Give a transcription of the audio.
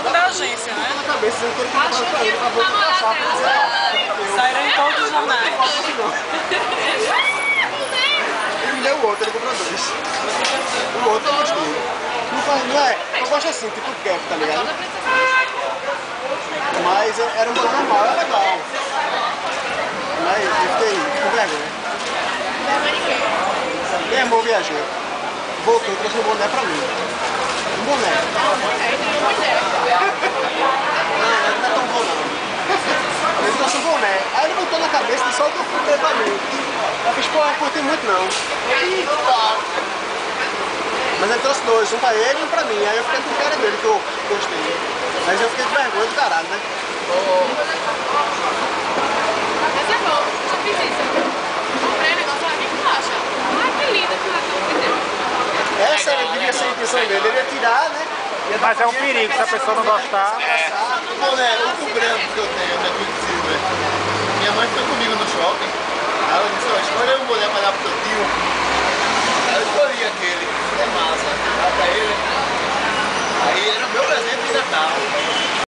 tudo da agência, né? Na cabeça, eu quero que acabou de passar. Saíram em todos os jornais. Ele me deu o outro, ele comprou dois. O outro eu gostei. Não é, eu gosto assim, tipo gap, tá ligado? Mas era um boné normal, era legal. Mas eu fiquei com vergonha. Meu irmão viajou. Voltou, trouxe um boné pra mim. Um boné. Não é tão bom não. Ele trouxe um boné. Aí ele botou na cabeça e só o que eu fui pra mim. Eu fiz, pô, eu curti muito não. Mas ele trouxe dois, um pra ele e um pra mim. Aí eu fiquei com cara dele que eu gostei. Mas eu fiquei com vergonha do caralho, né? Mas é bom, já fiz isso. Comprei o negócio lá bem baixa. Ai, que lindo que o Ratão deu. Essa devia ser a intenção dele, ele ia tirar, né? Mas é um perigo, se a pessoa não gostar. O boné, o branco que eu tenho, né, do Silver. Minha mãe foi comigo